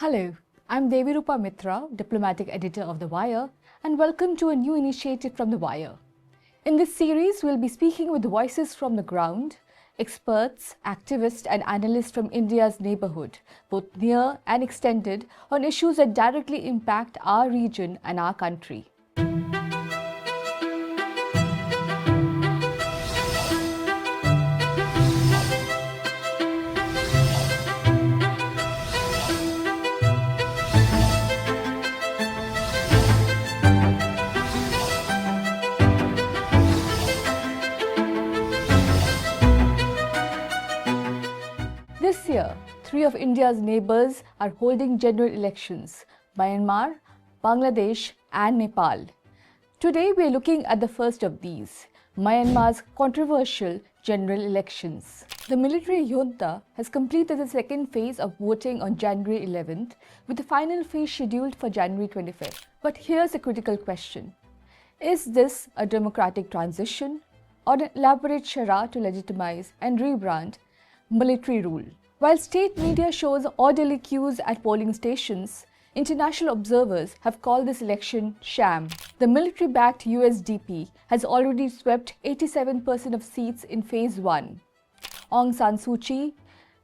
Hello, I'm Devirupa Mitra, Diplomatic Editor of The Wire, and welcome to a new initiative from The Wire. In this series, we'll be speaking with voices from the ground, experts, activists and analysts from India's neighbourhood, both near and extended, on issues that directly impact our region and our country. This year, three of India's neighbours are holding general elections: Myanmar, Bangladesh and Nepal. Today we are looking at the first of these, Myanmar's controversial general elections. The military junta has completed the second phase of voting on January 11th, with the final phase scheduled for January 25th. But here's a critical question. Is this a democratic transition or an elaborate charade to legitimize and rebrand military rule? While state media shows orderly queues at polling stations, international observers have called this election sham. The military-backed USDP has already swept 87% of seats in Phase 1. Aung San Suu Kyi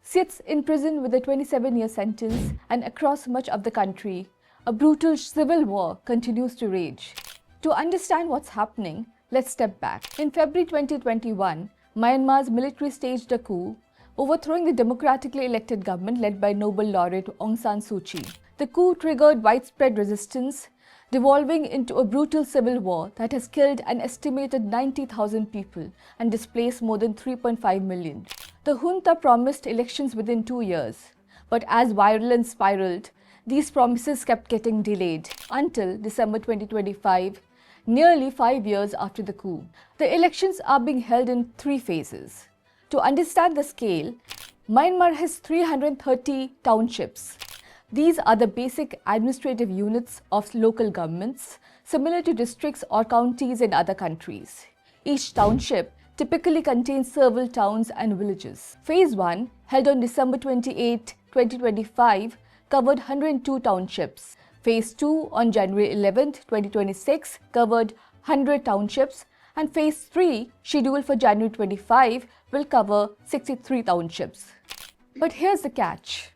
sits in prison with a 27-year sentence, and across much of the country, a brutal civil war continues to rage. To understand what's happening, let's step back. In February 2021, Myanmar's military staged a coup, overthrowing the democratically elected government led by Nobel laureate Aung San Suu Kyi. The coup triggered widespread resistance, devolving into a brutal civil war that has killed an estimated 90,000 people and displaced more than 3.5 million. The junta promised elections within 2 years, but as violence spiraled, these promises kept getting delayed until December 2025, nearly 5 years after the coup. The elections are being held in 3 phases. To understand the scale, Myanmar has 330 townships. These are the basic administrative units of local governments, similar to districts or counties in other countries. Each township typically contains several towns and villages. Phase 1, held on December 28, 2025, covered 102 townships. Phase 2, on January 11, 2026, covered 100 townships. And Phase 3, scheduled for January 25, will cover 63 townships. But here's the catch.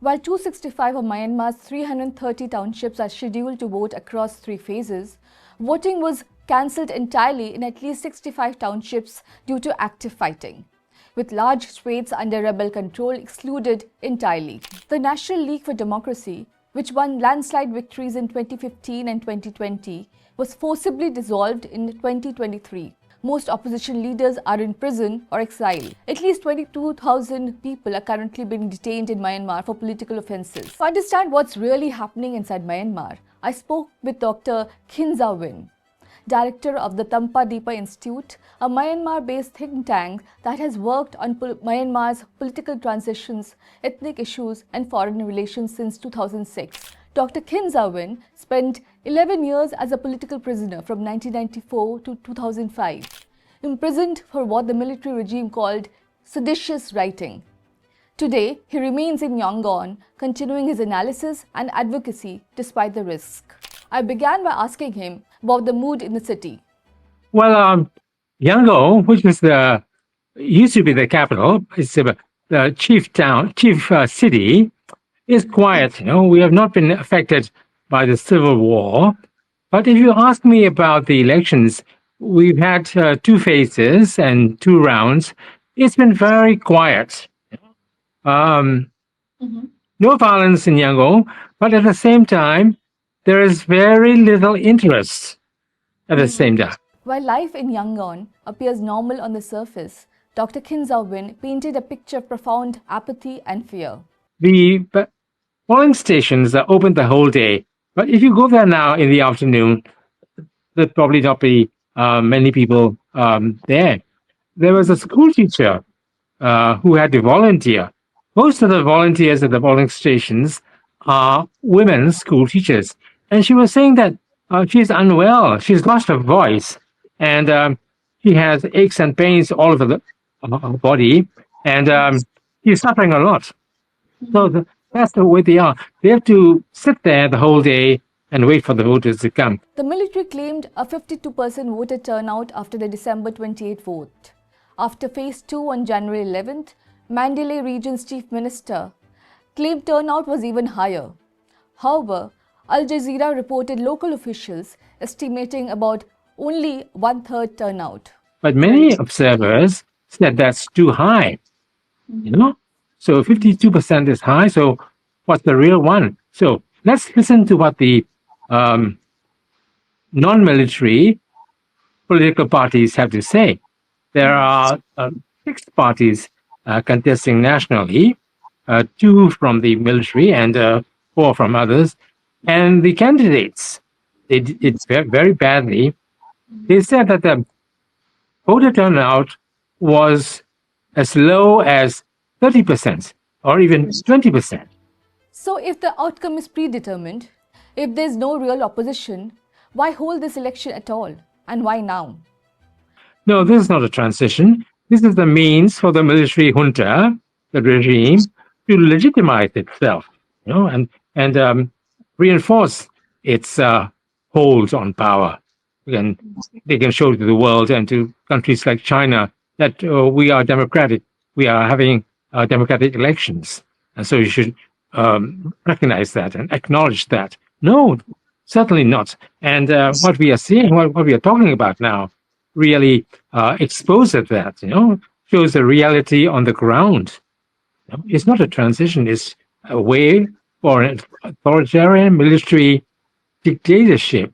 While 265 of Myanmar's 330 townships are scheduled to vote across 3 phases, voting was cancelled entirely in at least 65 townships due to active fighting, with large swathes under rebel control excluded entirely. The National League for Democracy, which won landslide victories in 2015 and 2020, was forcibly dissolved in 2023. Most opposition leaders are in prison or exile. At least 22,000 people are currently being detained in Myanmar for political offences. To understand what's really happening inside Myanmar, I spoke with Dr Khin Zaw Win, director of the Tampa Institute, a Myanmar-based think tank that has worked on Myanmar's political transitions, ethnic issues and foreign relations since 2006. Dr Khin Zaw Win spent 11 years as a political prisoner from 1994 to 2005, imprisoned for what the military regime called seditious writing. Today, he remains in Yangon, continuing his analysis and advocacy despite the risk. I began by asking him about the mood in the city. Well, Yangon, which is used to be the capital, it's the chief city, is quiet. We have not been affected by the civil war. But if you ask me about the elections, we've had 2 phases and 2 rounds. It's been very quiet. No violence in Yangon, but at the same time, there is very little interest at the same time. While life in Yangon appears normal on the surface, Dr Khin Zaw Win painted a picture of profound apathy and fear. The polling stations are open the whole day, but if you go there now in the afternoon, there'll probably not be many people there. There was a school teacher who had to volunteer. Most of the volunteers at the polling stations are women school teachers. And she was saying that she's unwell. She's lost her voice. And she has aches and pains all over her body. And she's suffering a lot. So That's the way they are. They have to sit there the whole day and wait for the voters to come. The military claimed a 52% voter turnout after the December 28 vote. After phase 2 on January 11th, Mandalay region's chief minister claimed turnout was even higher. However, Al Jazeera reported local officials estimating about only one-third turnout. But many observers said that's too high, you know? So 52% is high, so what's the real one? So let's listen to what the non-military political parties have to say. There are 6 parties contesting nationally, 2 from the military and 4 from others. And the candidates, they did very badly. They said that the voter turnout was as low as 30% or even 20%. So if the outcome is predetermined, if there's no real opposition, why hold this election at all? And why now? No, this is not a transition. This is the means for the military junta, the regime, to legitimize itself, you know, and reinforce its hold on power. They can show to the world and to countries like China that we are democratic. We are having democratic elections, and so you should recognize that and acknowledge that. No, certainly not. And what we are seeing, what we are talking about now, really exposes that, you know, shows the reality on the ground. It's not a transition, it's a way for an authoritarian military dictatorship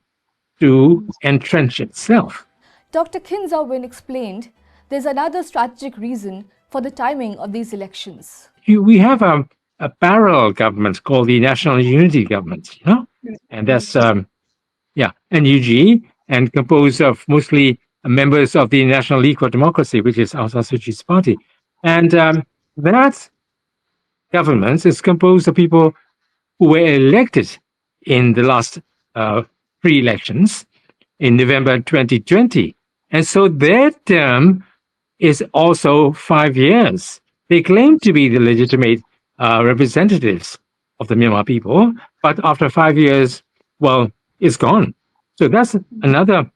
to entrench itself. Dr. Khin Zaw Win explained there's another strategic reason for the timing of these elections. We have a parallel government called the National Unity Government, you know, and that's NUG, and composed of mostly members of the National League for Democracy, which is Aung San Suu Kyi's party. And that government is composed of people who were elected in the last pre-elections in November 2020. And so their term is also 5 years. They claim to be the legitimate representatives of the Myanmar people, but after 5 years, well, it's gone. So that's another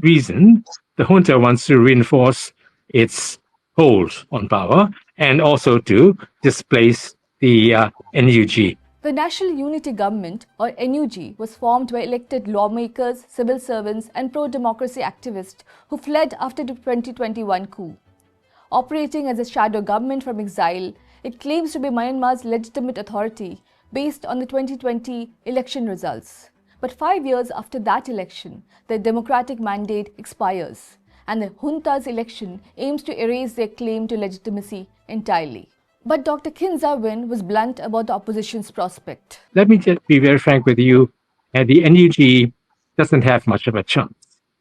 reason the junta wants to reinforce its hold on power and also to displace the NUG. The National Unity Government, or NUG, was formed by elected lawmakers, civil servants and pro-democracy activists who fled after the 2021 coup. Operating as a shadow government from exile, it claims to be Myanmar's legitimate authority based on the 2020 election results. But 5 years after that election, the democratic mandate expires, and the junta's election aims to erase their claim to legitimacy entirely. But Dr. Khin Zaw Win was blunt about the opposition's prospect. Let me just be very frank with you. The NUG doesn't have much of a chance.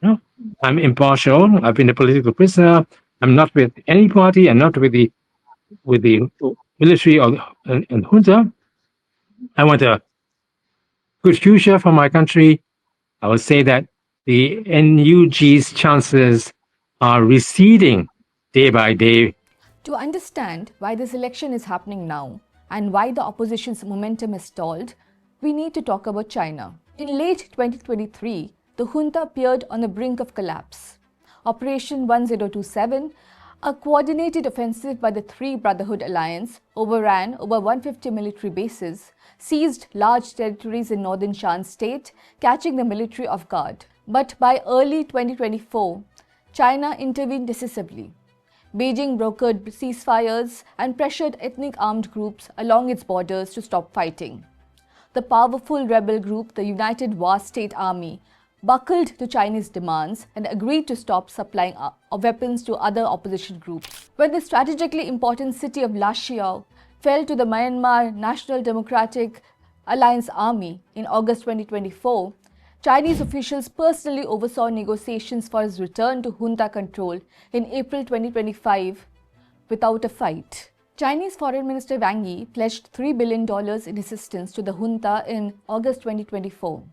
You know? I'm impartial. I've been a political prisoner. I'm not with any party. I'm not with the military or and junta. I want a good future for my country. I would say that the NUG's chances are receding day by day. To understand why this election is happening now and why the opposition's momentum has stalled, we need to talk about China. In late 2023, the junta appeared on the brink of collapse. Operation 1027, a coordinated offensive by the Three Brotherhood Alliance, overran over 150 military bases, seized large territories in northern Shan state, catching the military off guard. But by early 2024, China intervened decisively. Beijing brokered ceasefires and pressured ethnic armed groups along its borders to stop fighting. The powerful rebel group, the United Wa State Army, buckled to Chinese demands and agreed to stop supplying weapons to other opposition groups. When the strategically important city of Lashiao fell to the Myanmar National Democratic Alliance Army in August 2024, Chinese officials personally oversaw negotiations for his return to junta control in April 2025 without a fight. Chinese Foreign Minister Wang Yi pledged $3 billion in assistance to the junta in August 2024,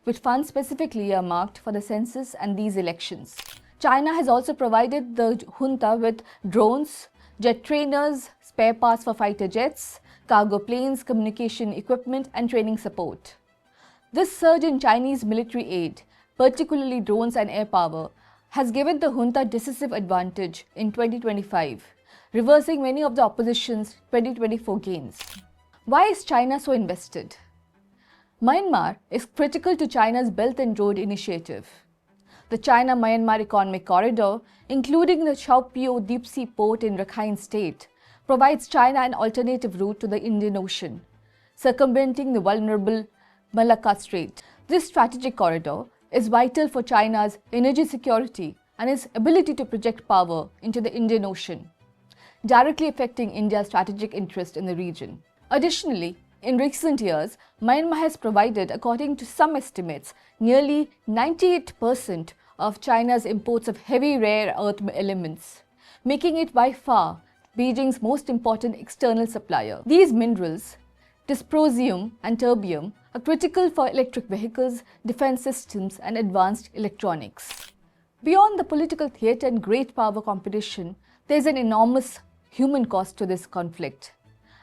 with funds specifically earmarked for the census and these elections. China has also provided the junta with drones, jet trainers, spare parts for fighter jets, cargo planes, communication equipment, and training support. This surge in Chinese military aid, particularly drones and air power, has given the junta decisive advantage in 2025, reversing many of the opposition's 2024 gains. Why is China so invested? Myanmar is critical to China's Belt and Road Initiative. The China-Myanmar Economic Corridor, including the Chaopio deep-sea port in Rakhine State, provides China an alternative route to the Indian Ocean, circumventing the vulnerable Malacca Strait. This strategic corridor is vital for China's energy security and its ability to project power into the Indian Ocean, directly affecting India's strategic interest in the region. Additionally, in recent years, Myanmar has provided, according to some estimates, nearly 98% of China's imports of heavy rare earth elements, making it by far Beijing's most important external supplier. These minerals, dysprosium and terbium, are critical for electric vehicles, defense systems, and advanced electronics. Beyond the political theatre and great power competition, there is an enormous human cost to this conflict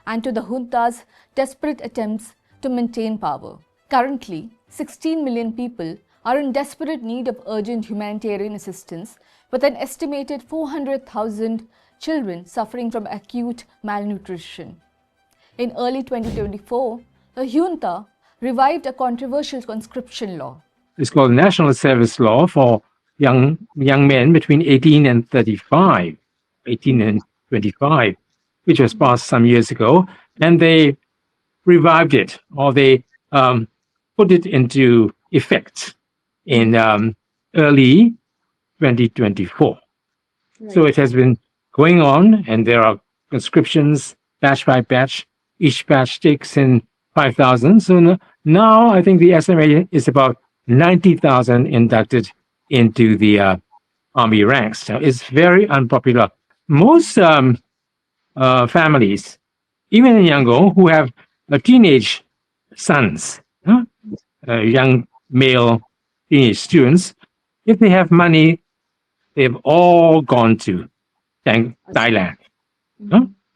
and to the junta's desperate attempts to maintain power. Currently, 16 million people are in desperate need of urgent humanitarian assistance, with an estimated 400,000 children suffering from acute malnutrition. In early 2024, the junta revived a controversial conscription law. It's called National Service Law for young men between 18 and 35, 18 and 25, which was passed some years ago, and they revived it, or they put it into effect in early 2024. Right. So it has been going on, and there are conscriptions batch by batch. Each batch takes in 5,000. So now I think the estimate is about 90,000 inducted into the army ranks. Now, it's very unpopular. Most families, even in Yangon, who have teenage sons, young male teenage students, if they have money, they've all gone to Thailand.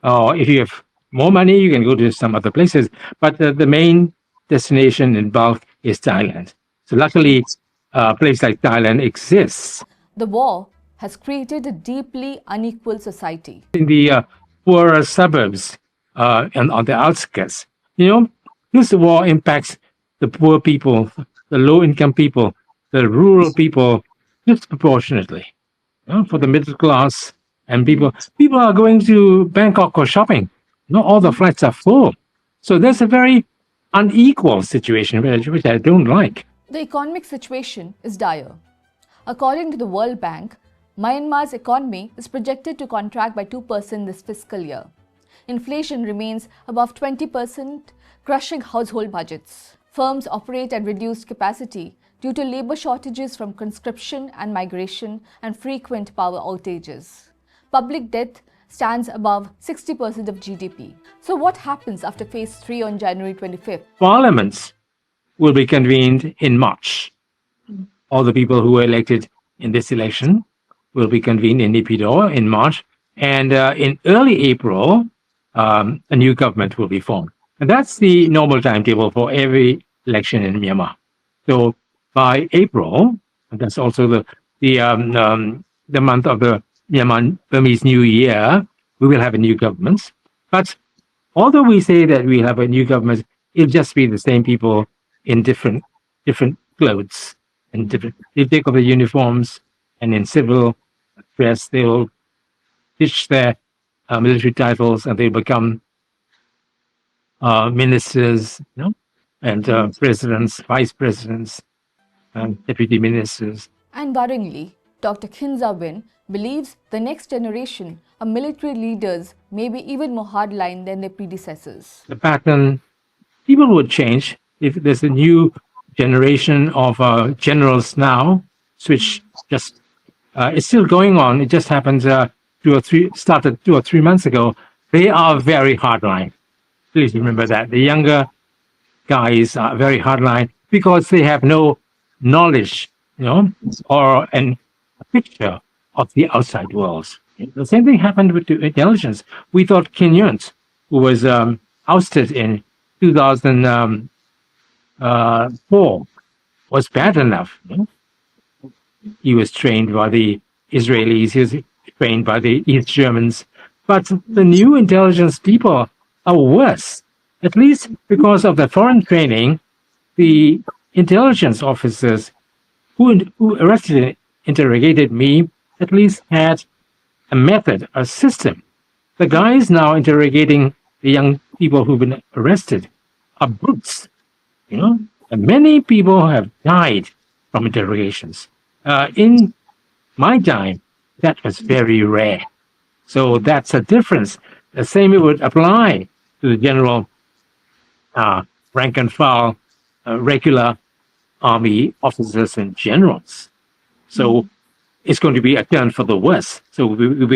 Or if you have more money, you can go to some other places. But the main destination in bulk is Thailand. So luckily, a place like Thailand exists. The war has created a deeply unequal society. In the poorer suburbs and on the outskirts, this war impacts the poor people, the low-income people, the rural people disproportionately. For the middle class and people are going to Bangkok for shopping. Not all the flights are full. So there's a very unequal situation, which I don't like. The economic situation is dire. According to the World Bank, Myanmar's economy is projected to contract by 2% this fiscal year. Inflation remains above 20%, crushing household budgets. Firms operate at reduced capacity due to labor shortages from conscription and migration and frequent power outages. Public debt stands above 60% of GDP. So what happens after Phase 3 on January 25th? Parliaments will be convened in March. All the people who were elected in this election will be convened in Naypyidaw in March. And in early April, a new government will be formed. And that's the normal timetable for every election in Myanmar. So by April, and that's also the month of the Myanmar Burmese New Year, we will have a new government. But although we say that we have a new government, it'll just be the same people in different clothes and they take off the uniforms, and in civil dress they will ditch their military titles and they become ministers, and presidents, vice presidents, deputy ministers. And worryingly, Dr. Khin Zaw Win believes the next generation of military leaders may be even more hardline than their predecessors. The pattern, people would change if there's a new generation of generals now, which just it's still going on. It just happened started 2 or 3 months ago. They are very hardline. Please remember that. The younger guys are very hardline because they have no knowledge, or a picture of the outside world. The same thing happened with the intelligence. We thought Kim Yun, who was ousted in 2004 was bad enough. He was trained by the Israelis, he was trained by the East Germans. But the new intelligence people are worse, at least because of the foreign training. The intelligence officers who arrested and interrogated me at least had a method, a system. The guys now interrogating the young people who've been arrested are brutes, and many people have died from interrogations. In my time, that was very rare. So that's a difference. The same would apply to the general rank and file, regular army officers and generals. So it's going to be a turn for the worse. So we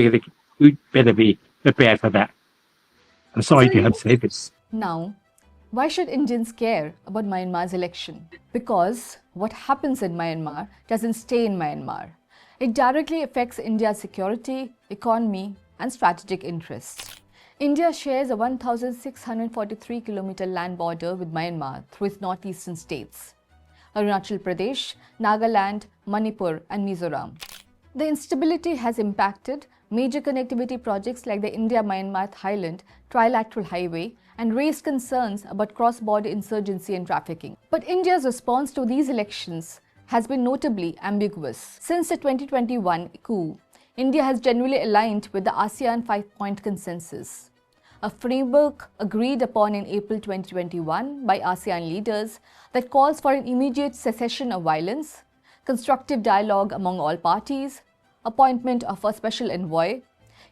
better be prepared for that. I'm sorry to have to say this. Now, why should Indians care about Myanmar's election? Because what happens in Myanmar doesn't stay in Myanmar. It directly affects India's security, economy, and strategic interests. India shares a 1,643-kilometer land border with Myanmar through its northeastern states: Arunachal Pradesh, Nagaland, Manipur, and Mizoram. The instability has impacted major connectivity projects like the India-Myanmar-Thailand Trilateral Highway and raised concerns about cross-border insurgency and trafficking. But India's response to these elections has been notably ambiguous. Since the 2021 coup, India has generally aligned with the ASEAN 5-point consensus, a framework agreed upon in April 2021 by ASEAN leaders that calls for an immediate cessation of violence, constructive dialogue among all parties, appointment of a special envoy,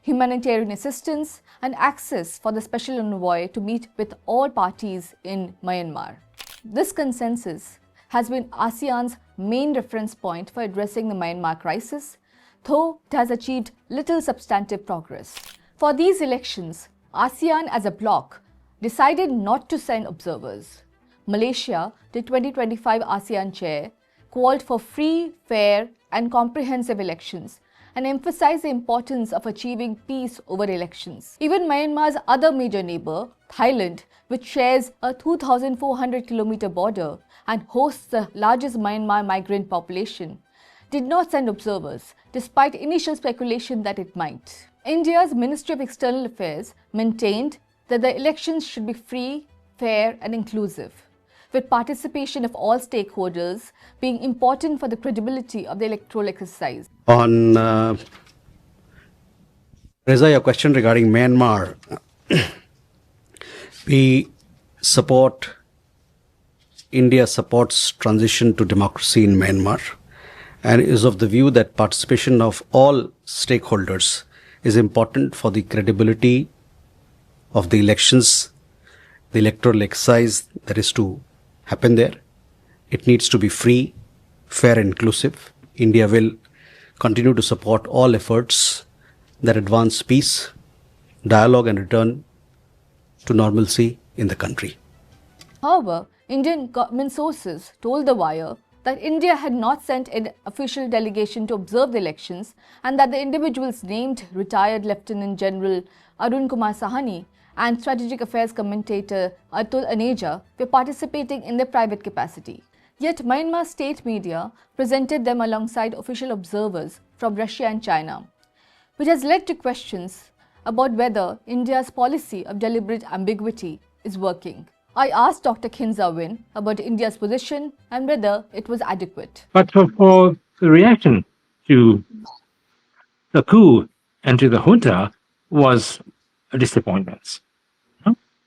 humanitarian assistance, and access for the special envoy to meet with all parties in Myanmar. This consensus has been ASEAN's main reference point for addressing the Myanmar crisis, though it has achieved little substantive progress. For these elections, ASEAN as a bloc decided not to send observers. Malaysia, the 2025 ASEAN chair, called for free, fair, and comprehensive elections and emphasized the importance of achieving peace over elections. Even Myanmar's other major neighbor, Thailand, which shares a 2,400-kilometer border and hosts the largest Myanmar migrant population, did not send observers, despite initial speculation that it might. India's Ministry of External Affairs maintained that the elections should be free, fair, and inclusive, with participation of all stakeholders being important for the credibility of the electoral exercise. On Reza, your question regarding Myanmar, India supports transition to democracy in Myanmar and is of the view that participation of all stakeholders is important for the credibility of the elections, the electoral exercise that is to happen there. It needs to be free, fair, and inclusive. India will continue to support all efforts that advance peace, dialogue, and return to normalcy in the country. However, Indian government sources told The Wire that India had not sent an official delegation to observe the elections and that the individuals named retired Lieutenant General Arun Kumar Sahani and strategic affairs commentator Atul Aneja were participating in their private capacity. Yet Myanmar state media presented them alongside official observers from Russia and China, which has led to questions about whether India's policy of deliberate ambiguity is working. I asked Dr. Khin Zaw Win about India's position and whether it was adequate. But for the reaction to the coup and to the junta was a disappointment.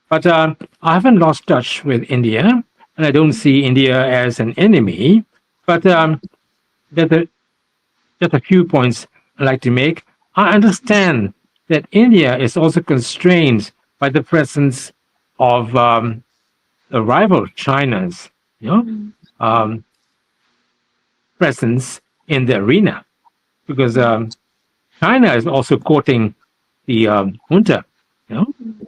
But I haven't lost touch with India, and I don't see India as an enemy. But there's just a few points I'd like to make. I understand that India is also constrained by the presence of the rival China's presence in the arena, because China is also courting the junta,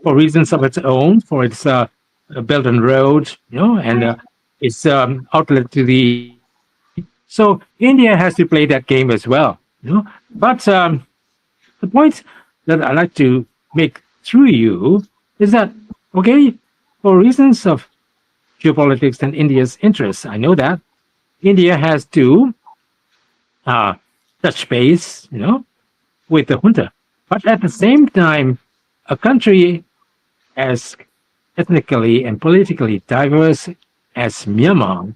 for reasons of its own, for its Belt and Road, and its outlet to the. So India has to play that game as well, But the point that I'd like to make through you is that Okay, for reasons of geopolitics and India's interests, I know that India has to touch base, with the junta. But at the same time, a country as ethnically and politically diverse as Myanmar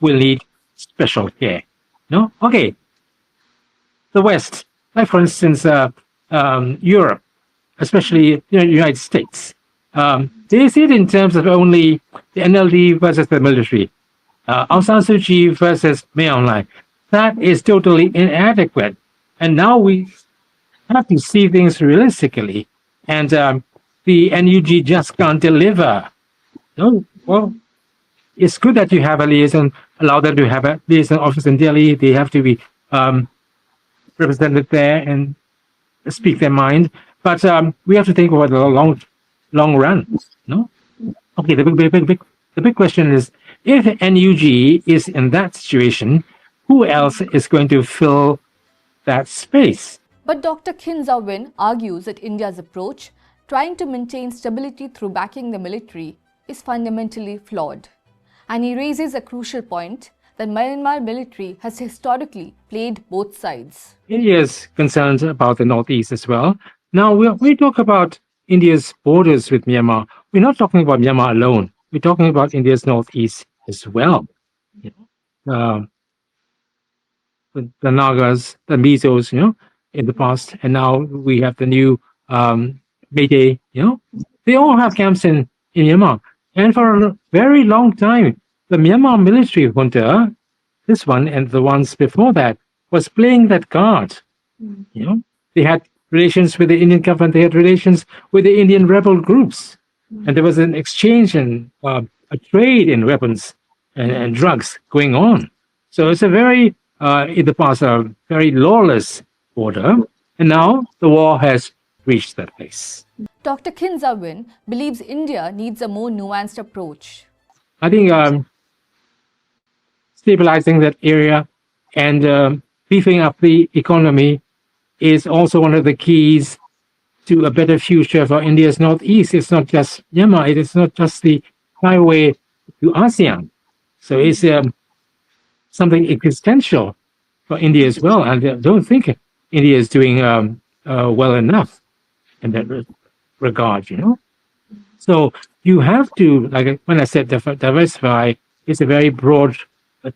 will need special care. No? Okay, the West, like for instance, Europe, especially the United States, they see it in terms of only the NLD versus the military, Aung San Suu Kyi versus Myanmar. That is totally inadequate. And now we have to see things realistically. And the NUG just can't deliver. No, well, it's good that you have a liaison, allow them to have a liaison office in Delhi. They have to be represented there and speak their mind. But we have to think about the long run. No? Okay, the big question is, if NUG is in that situation, who else is going to fill that space? But Dr. Khin Zaw Win argues that India's approach, trying to maintain stability through backing the military, is fundamentally flawed. And he raises a crucial point that Myanmar military has historically played both sides. India is concerned about the northeast as well. Now, we talk about India's borders with Myanmar. We're not talking about Myanmar alone. We're talking about India's northeast as well. The Nagas, the Mizos, in the past, and now we have the new Meitei, they all have camps in Myanmar. And for a very long time, the Myanmar military junta, this one and the ones before that, was playing that card. They had relations with the Indian government, they had relations with the Indian rebel groups. And there was an exchange and a trade in weapons and drugs going on. So it's a very, in the past, a very lawless border. And now the war has reached that place. Dr. Khin Zaw Win believes India needs a more nuanced approach. I think stabilizing that area and beefing up the economy is also one of the keys to a better future for India's northeast. It's not just Myanmar, it is not just the highway to ASEAN. So it's something existential for India as well. And I don't think India is doing well enough in that regard, So you have to, like when I said diversify, it's a very broad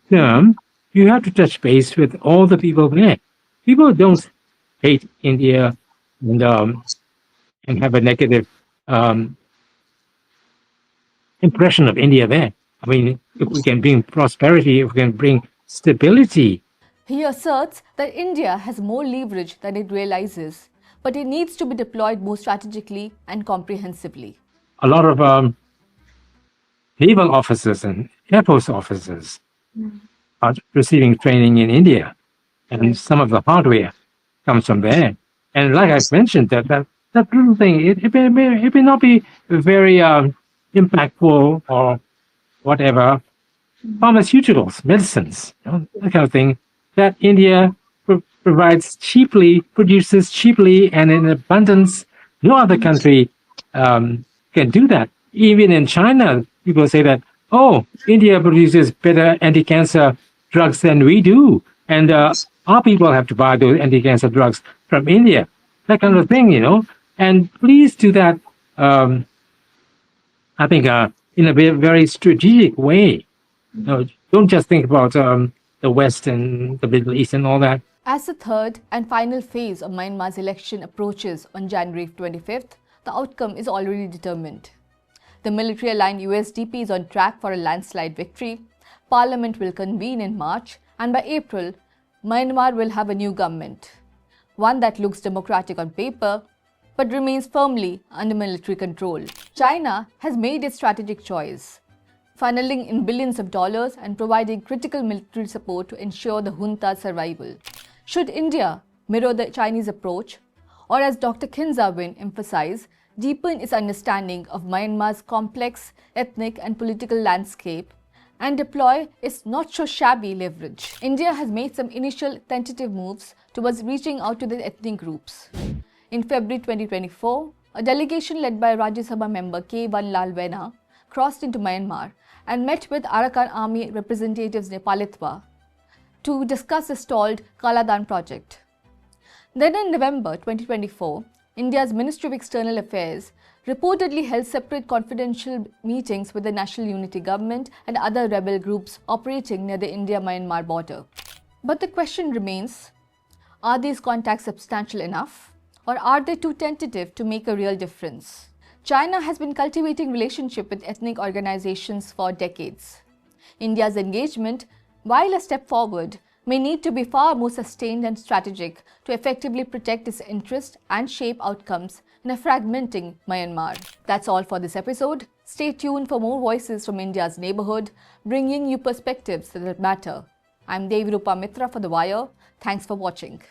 term. You have to touch base with all the people there. People don't hate India and have a negative impression of India there. I mean, if we can bring prosperity, if we can bring stability. He asserts that India has more leverage than it realizes, but it needs to be deployed more strategically and comprehensively. A lot of naval officers and air force officers are receiving training in India, and some of the hardware comes from there. And like I mentioned, that little thing, it may not be very impactful or whatever. Pharmaceuticals, medicines, that kind of thing, that India provides cheaply, produces cheaply and in abundance. No other country can do that. Even in China, people say that, oh, India produces better anti-cancer drugs than we do. And our people have to buy those anti-cancer drugs from India. That kind of thing, And please do that, I think, in a very strategic way. Don't just think about the West and the Middle East and all that. As the third and final phase of Myanmar's election approaches on January 25th, the outcome is already determined. The military-aligned USDP is on track for a landslide victory. Parliament will convene in March, and by April, Myanmar will have a new government. One that looks democratic on paper, but remains firmly under military control. China has made its strategic choice, funneling in billions of dollars and providing critical military support to ensure the junta's survival. Should India mirror the Chinese approach, or as Dr. Khin Zaw Win emphasized, deepen its understanding of Myanmar's complex ethnic and political landscape and deploy its not-so-shabby leverage? India has made some initial tentative moves towards reaching out to the ethnic groups. In February 2024, a delegation led by Rajya Sabha member K1 Lal Vena crossed into Myanmar and met with Arakan Army representatives Nepalitwa to discuss the stalled Kaladan project. Then in November 2024, India's Ministry of External Affairs reportedly held separate confidential meetings with the National Unity Government and other rebel groups operating near the India-Myanmar border. But the question remains, are these contacts substantial enough, or are they too tentative to make a real difference? China has been cultivating relationship with ethnic organizations for decades. India's engagement, while a step forward, may need to be far more sustained and strategic to effectively protect its interests and shape outcomes in a fragmenting Myanmar. That's all for this episode. Stay tuned for more voices from India's neighborhood, bringing you perspectives that matter. I'm Devirupa Mitra for The Wire. Thanks for watching.